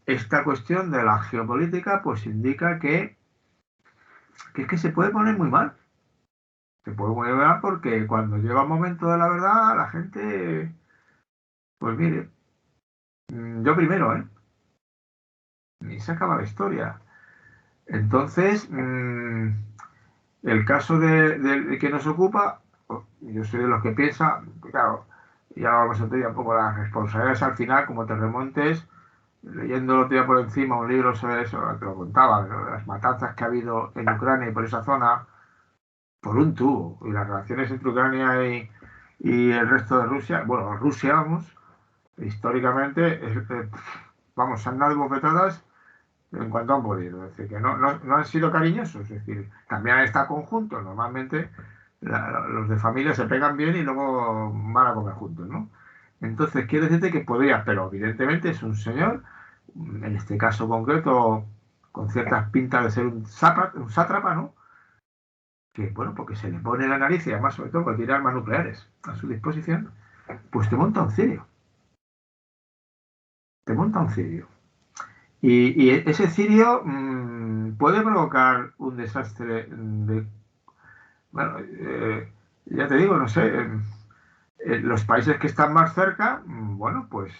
esta cuestión de la geopolítica pues indica que es que se puede poner muy mal. Se puede poner muy mal porque cuando llega un momento de la verdad, la gente, pues mire, yo primero, ¿eh? Y se acaba la historia. Entonces, el caso de que nos ocupa, yo soy de los que piensa, claro, ya vamos a tener un poco las responsabilidades al final, como te remontes, leyendo el otro día por encima un libro sobre eso, te lo contaba, ¿no? Las matanzas que ha habido en Ucrania y por esa zona, por un tubo, y las relaciones entre Ucrania y el resto de Rusia, bueno, Rusia, vamos, históricamente, vamos, se han dado bofetadas en cuanto han podido. Es decir, que no han sido cariñosos. Es decir, también han estado conjuntos. Normalmente los de familia se pegan bien y luego van a comer juntos, ¿no? Entonces, quiero decirte que podría, pero evidentemente es un señor, en este caso concreto, con ciertas pintas de ser un sátrapa, ¿no? Que, bueno, porque se le pone la nariz y además, sobre todo, porque tiene armas nucleares a su disposición, pues te monta un cirio. Te monta un cirio. Y ese cirio puede provocar un desastre bueno, ya te digo, no sé, los países que están más cerca, bueno, pues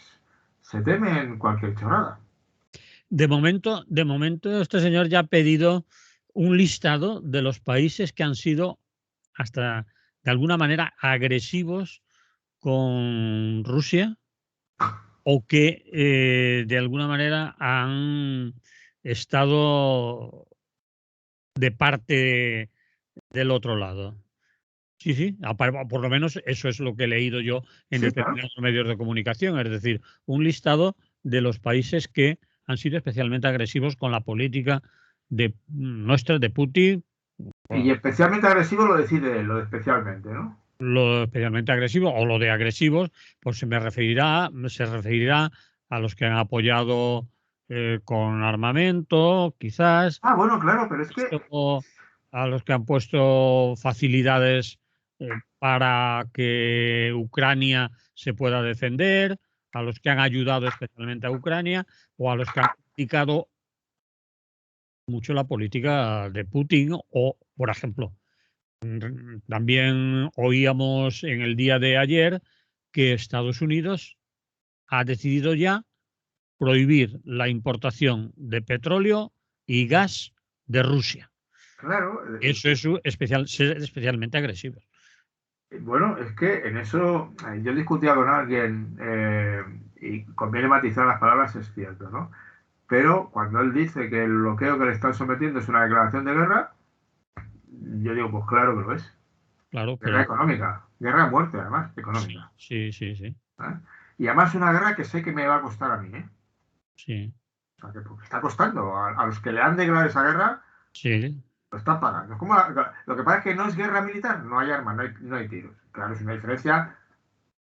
se temen cualquier chorrada. De momento, este señor ya ha pedido un listado de los países que han sido hasta de alguna manera agresivos con Rusia o que de alguna manera han estado de parte del otro lado. Sí, sí, por lo menos eso es lo que he leído yo en Sí, claro. determinados medios de comunicación, es decir, un listado de los países que han sido especialmente agresivos con la política de nuestra, de Putin, Y bueno, especialmente agresivo lo decide él, lo de especialmente, ¿no? lo especialmente agresivo o lo de agresivos, pues se referirá a los que han apoyado con armamento, quizás, Ah, bueno, claro, pero es que, o a los que han puesto facilidades para que Ucrania se pueda defender, a los que han ayudado especialmente a Ucrania o a los que han criticado mucho la política de Putin o, por ejemplo, también oíamos en el día de ayer que Estados Unidos ha decidido ya prohibir la importación de petróleo y gas de Rusia. claro, Eso es ser especialmente agresivo. bueno, es que en eso yo discutía con alguien y conviene matizar las palabras, es cierto, ¿no? Pero cuando él dice que el bloqueo que le están sometiendo es una declaración de guerra, yo digo, pues claro que lo es. Claro, Guerra pero económica, guerra a muerte además, sí, económica. sí, sí, sí, ¿Eh? Y además una guerra que sé que me va a costar a mí, ¿eh? sí, O sea, que porque está costando. A los que le han declarado esa guerra, sí, lo están pagando. Es como lo que pasa es que no es guerra militar, no hay armas, no hay tiros. Claro, es una diferencia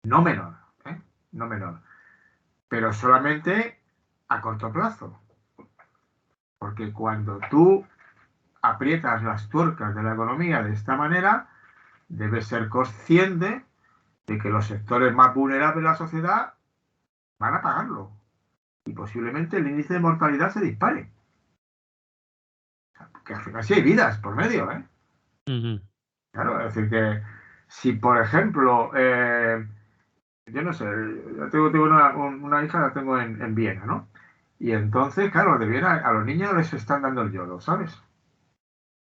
no menor, ¿eh? No menor. Pero solamente a corto plazo. Porque cuando tú aprietas las tuercas de la economía de esta manera, debes ser consciente de que los sectores más vulnerables de la sociedad van a pagarlo. Y posiblemente el índice de mortalidad se dispare. Que al final sí hay vidas por medio, ¿eh? ujú, Claro, es decir, que Si, por ejemplo, yo no sé, yo tengo una hija, la tengo en Viena, ¿no? Y entonces, claro, de Viena a los niños les están dando el yodo, ¿sabes?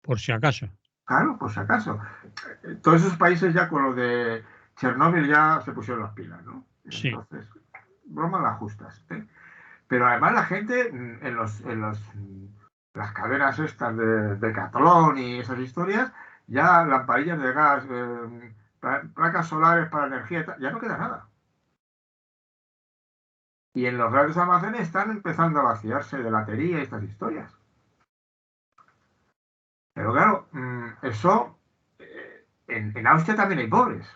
Por si acaso. Claro, por si acaso. Todos esos países ya con lo de Chernóbil ya se pusieron las pilas, ¿no? Sí. Entonces, bromas las justas, ¿eh? Pero además la gente las cadenas estas de Decathlon y esas historias, ya lamparillas de gas, placas solares para energía, ya no queda nada. Y en los grandes almacenes están empezando a vaciarse de batería y estas historias. Pero claro, eso en Austria también hay pobres.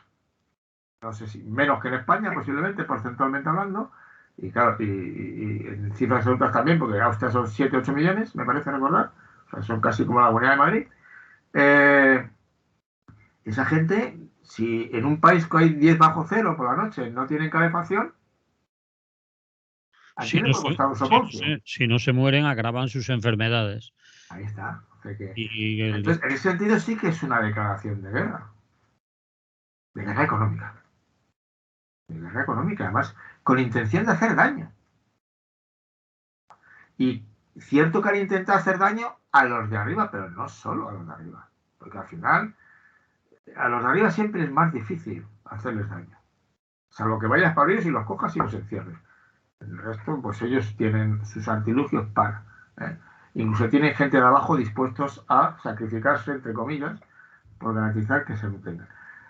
No sé si menos que en España, posiblemente, porcentualmente hablando. Y claro, y en cifras absolutas también, porque Austria son 7, 8 millones, me parece recordar. O sea, son casi como la Comunidad de Madrid. Eh, esa gente, si en un país que hay 10 bajo cero por la noche no tienen calefacción, ¿a Si quién le no puede se, costar un si no soponcio? se- si no se mueren, agravan sus enfermedades. Ahí está. O sea que, Y entonces, en ese sentido sí que es una declaración de guerra económica. De guerra económica, además, con intención de hacer daño. Y cierto que han intentado hacer daño a los de arriba, pero no solo a los de arriba. Porque al final, a los de arriba siempre es más difícil hacerles daño. Salvo que vayas para ellos y los cojas y los encierres. El resto, pues ellos tienen sus artilugios para. ¿eh? Incluso tienen gente de abajo dispuestos a sacrificarse, entre comillas, por garantizar que se mantengan.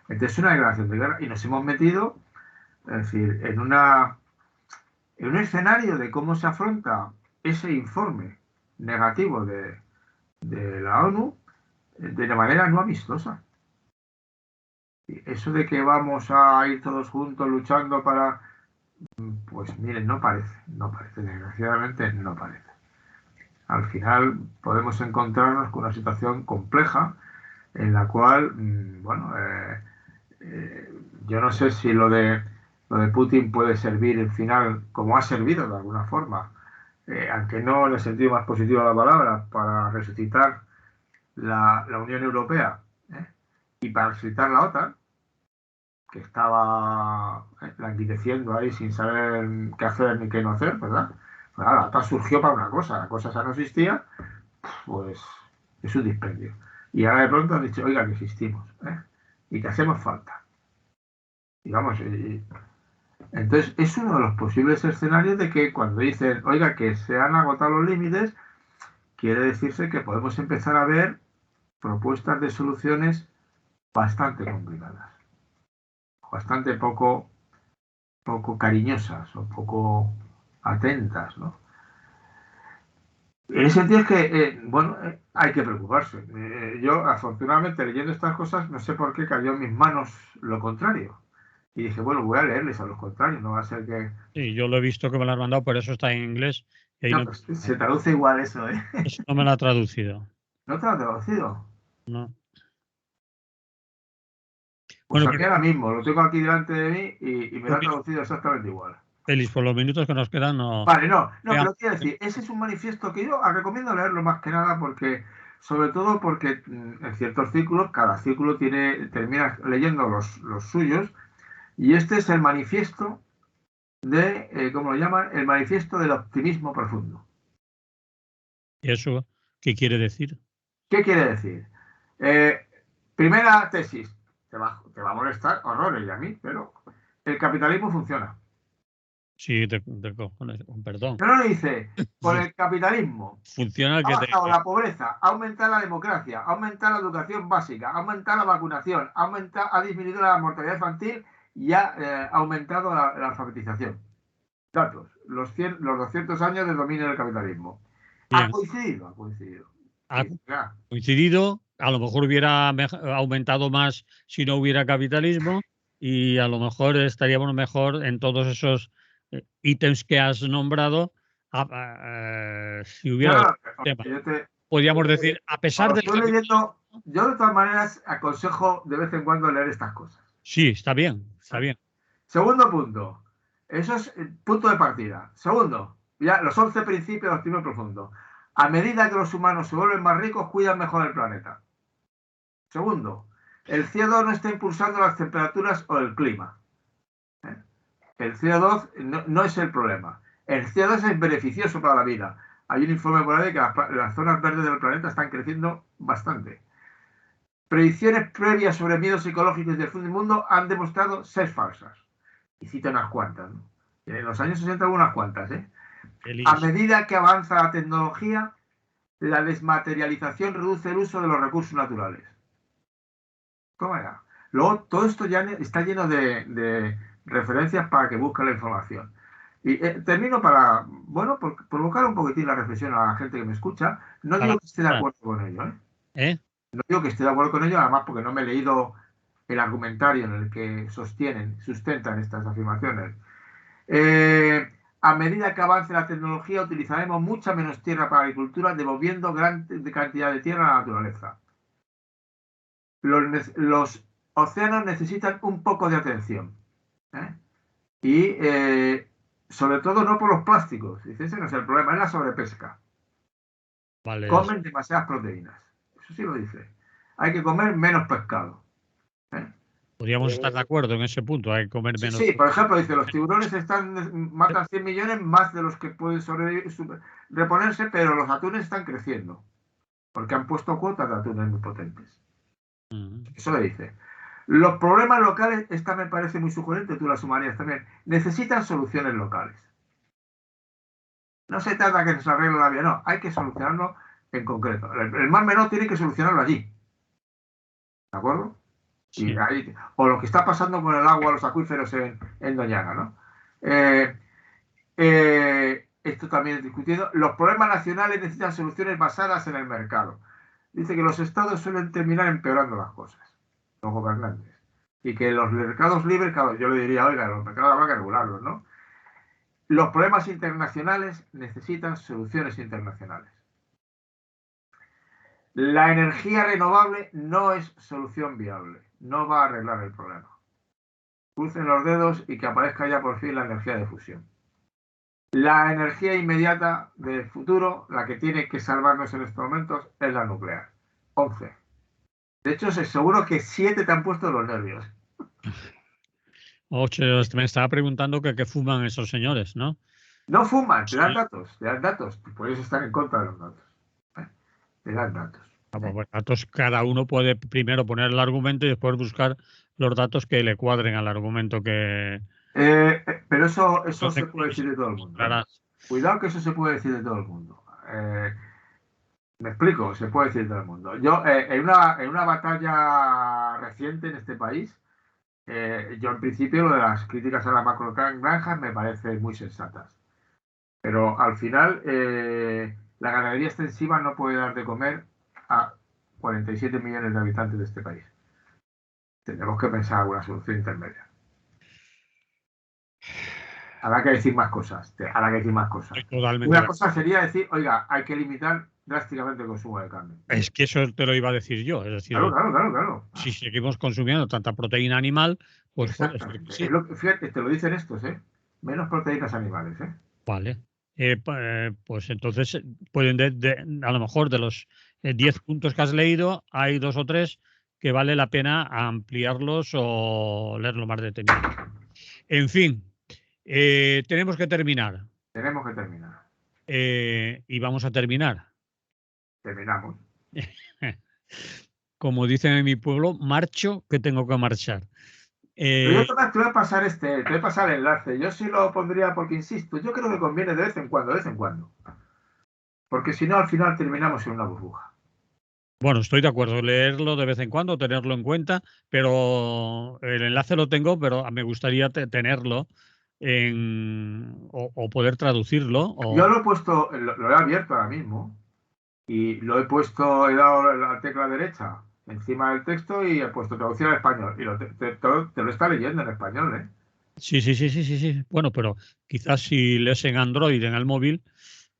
Entonces es una declaración de guerra y nos hemos metido, es decir, en un escenario de cómo se afronta ese informe negativo de la ONU de manera no amistosa. Eso de que vamos a ir todos juntos luchando para... Pues miren, no parece, desgraciadamente no parece. Al final podemos encontrarnos con una situación compleja en la cual, bueno, yo no sé si lo de Putin puede servir al final, como ha servido de alguna forma, aunque no en el sentido más positivo de la palabra, para resucitar la Unión Europea, ¿eh? Y para resucitar la OTAN, que estaba languideciendo ahí sin saber qué hacer ni qué no hacer, ¿verdad? Pues la OTAN surgió para una cosa, la cosa esa no existía, pues es un dispendio. Y ahora de pronto han dicho, oiga, que existimos, ¿eh? Y que hacemos falta. Y vamos, entonces es uno de los posibles escenarios de que cuando dicen, oiga, que se han agotado los límites, quiere decirse que podemos empezar a ver propuestas de soluciones bastante complicadas, bastante poco cariñosas o poco atentas, ¿no? En ese sentido es que, bueno, hay que preocuparse. Yo, afortunadamente, leyendo estas cosas, no sé por qué cayó en mis manos lo contrario. Y dije, bueno, voy a leerles a los contrarios, no va a ser que... sí, yo lo he visto que me lo han mandado, por eso está en inglés. Y ahí No, no, pues, se traduce igual eso, ¿eh? eso no me lo ha traducido. ¿No te lo ha traducido? No. Pues Bueno, a mí ahora mismo, lo tengo aquí delante de mí y me lo ha traducido exactamente igual. Félix, por los minutos que nos quedan, no. Vale, no, Veamos. pero quiero decir, ese es un manifiesto que yo recomiendo leerlo más que nada porque, sobre todo porque en ciertos círculos, cada círculo termina leyendo los suyos, y este es el manifiesto ¿cómo lo llaman? El manifiesto del optimismo profundo. ¿Y eso qué quiere decir? ¿Qué quiere decir? Eh, Primera tesis, te va a molestar horrores y a mí, pero el capitalismo funciona. Sí, de cojones, con perdón. No lo dice, por el capitalismo Funciona ha que bajado la pobreza, ha aumentado la democracia, ha aumentado la educación básica, ha aumentado la vacunación, ha disminuido la mortalidad infantil y ha aumentado la alfabetización. Datos, los 200 años de dominio del capitalismo. Ha bien. coincidido, ha coincidido. Ha Y, ya, coincidido, a lo mejor hubiera aumentado más si no hubiera capitalismo y a lo mejor estaríamos mejor en todos esos ítems que has nombrado si no, hubiera no, otro tema. yo Podríamos decir, a pesar cuando del estoy capitalismo, leyendo, yo de todas maneras aconsejo de vez en cuando leer estas cosas. sí, está bien, está ¿Eh? bien. Segundo punto. Eso es el punto de partida. Segundo, ya los 11 principios de optimismo profundo. A medida que los humanos se vuelven más ricos, cuidan mejor el planeta. Segundo, El CO2 no está impulsando las temperaturas o el clima. El CO2 no es el problema. El CO2 es beneficioso para la vida. Hay un informe por ahí que las zonas verdes del planeta están creciendo bastante. Predicciones previas sobre miedos psicológicos del fin del mundo han demostrado ser falsas. Y cita unas cuantas, ¿no? En los años 60 hubo unas cuantas, ¿eh? A medida que avanza la tecnología, la desmaterialización reduce el uso de los recursos naturales. ¿Cómo era? Luego, todo esto ya está lleno de referencias para que busquen la información. Y termino para, bueno, por provocar un poquitín la reflexión a la gente que me escucha. No digo que esté de acuerdo con ello, ¿eh? No digo que esté de acuerdo con ello, además porque no me he leído el argumentario en el que sustentan estas afirmaciones. A medida que avance la tecnología, utilizaremos mucha menos tierra para la agricultura, devolviendo gran cantidad de tierra a la naturaleza. Los océanos necesitan un poco de atención. Y sobre todo no por los plásticos. Dice, ese no es el problema, es la sobrepesca. Vale. Comen demasiadas proteínas. Eso sí lo dice. Hay que comer menos pescado. Podríamos estar de acuerdo en ese punto, hay que comer menos. Sí, por ejemplo, dice, los tiburones matan 100 millones más de los que pueden reponerse, pero los atunes están creciendo. Porque han puesto cuotas de atunes muy potentes. Eso le dice. Los problemas locales, esta me parece muy sugerente, tú la sumarías también, necesitan soluciones locales. No se trata de que se arregle la vida, no, hay que solucionarlo en concreto. El mar menor tiene que solucionarlo allí. ¿De acuerdo? Sí. O lo que está pasando con el agua, los acuíferos en Doñana, ¿no? Esto también es discutido. Los problemas nacionales necesitan soluciones basadas en el mercado. Dice que los estados suelen terminar empeorando las cosas, los gobernantes. Y que los mercados libres, claro, yo le diría, oiga, los mercados habrá que regularlos, ¿no? Los problemas internacionales necesitan soluciones internacionales. La energía renovable no es solución viable, no va a arreglar el problema. Crucen los dedos y que aparezca ya por fin la energía de fusión. La energía inmediata del futuro, la que tiene que salvarnos en estos momentos, es la nuclear. 11. De hecho, seguro que 7 te han puesto los nervios. 8, me estaba preguntando que qué fuman esos señores, ¿no? No fuman, te dan datos. Puedes estar en contra de los datos. Te dan datos. Pues datos, cada uno puede primero poner el argumento y después buscar los datos que le cuadren al argumento que... pero eso se puede decir de todo el mundo. Cuidado que eso se puede decir de todo el mundo. Me explico, se puede decir de todo el mundo. Yo, en una batalla reciente en este país, yo en principio lo de las críticas a las macrogranjas me parecen muy sensatas. Pero al final, la ganadería extensiva no puede dar de comer a 47 millones de habitantes de este país. Tenemos que pensar alguna solución intermedia. Habrá que decir más cosas. Totalmente. Una cosa sería decir, oiga, hay que limitar drásticamente el consumo de carne. Es que eso te lo iba a decir yo. Es decir, claro. Si seguimos consumiendo tanta proteína animal, pues... Sí. Fíjate, te lo dicen estos, menos proteínas animales, Vale. Pues entonces pueden a lo mejor de los 10 puntos que has leído, hay 2 o 3 que vale la pena ampliarlos o leerlo más detenido. En fin, tenemos que terminar. Y vamos a terminar. Terminamos. Como dicen en mi pueblo, marcho que tengo que marchar. Pero yo te voy a pasar te voy a pasar el enlace. Yo sí lo pondría porque, insisto, yo creo que conviene de vez en cuando. Porque si no, al final terminamos en una burbuja. Bueno, estoy de acuerdo, leerlo de vez en cuando, tenerlo en cuenta, pero el enlace lo tengo, pero me gustaría tenerlo o poder traducirlo. Yo lo he puesto, lo he abierto ahora mismo y he dado la tecla derecha encima del texto y he puesto traducción al español. Y te lo está leyendo en español, ¿eh? Sí. Bueno, pero quizás si lees en Android, en el móvil,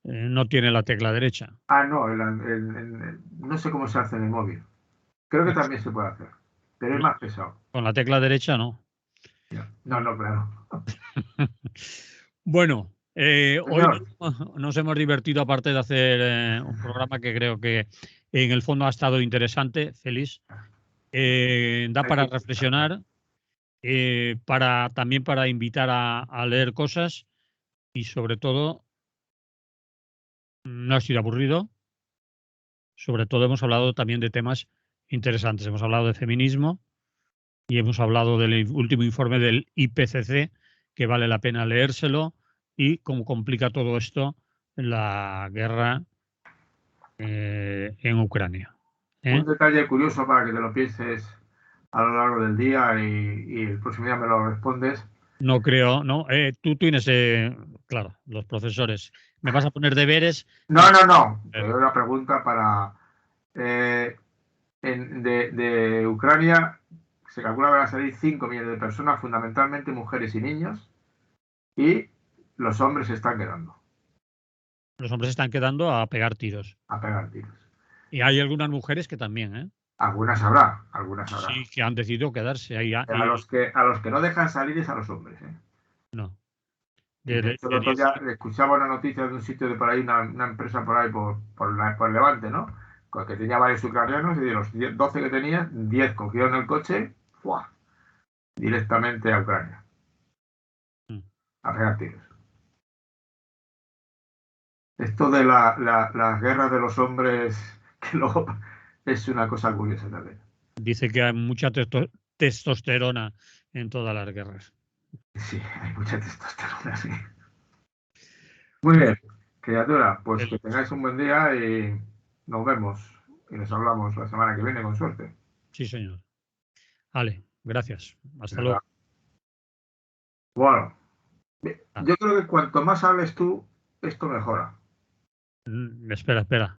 no tiene la tecla derecha. No, no sé cómo se hace en el móvil. Creo que también se puede hacer, pero es más pesado. Con la tecla derecha no. No, claro. Bueno, hoy nos hemos divertido, aparte de hacer un programa que creo que en el fondo ha estado interesante, feliz. Da para reflexionar, también para invitar a leer cosas y sobre todo no ha sido aburrido. Sobre todo hemos hablado también de temas interesantes. Hemos hablado de feminismo y hemos hablado del último informe del IPCC, que vale la pena leérselo, y cómo complica todo esto la guerra en Ucrania. Un detalle curioso para que te lo pienses a lo largo del día y el próximo día me lo respondes. No creo, no. Tú tienes, claro, los profesores. ¿Me vas a poner deberes? No. Te doy una pregunta para... de Ucrania se calcula que van a salir 5 millones de personas, fundamentalmente mujeres y niños, y los hombres se están quedando. Los hombres están quedando a pegar tiros. A pegar tiros. Y hay algunas mujeres que también, ¿eh? Algunas habrá, algunas habrá. Sí, que han decidido quedarse ahí. A los que no dejan salir es a los hombres, ¿eh? No. De hecho, el otro día escuchaba una noticia de un sitio de por ahí, una empresa por ahí, por Levante, ¿no? Que tenía varios ucranianos y de los 12 que tenía, 10 cogieron el coche, ¡fua!, directamente a Ucrania. A pegar tiros. Esto de las guerras de los hombres, que luego es una cosa curiosa también. Dice que hay mucha testosterona en todas las guerras. Sí, hay mucha testosterona, sí. Muy bien, criatura, pues que tengáis un buen día y nos vemos y nos hablamos la semana que viene, con suerte. Sí, señor. Vale, gracias. Hasta luego. Bueno, yo creo que cuanto más hables tú, esto mejora. Espera.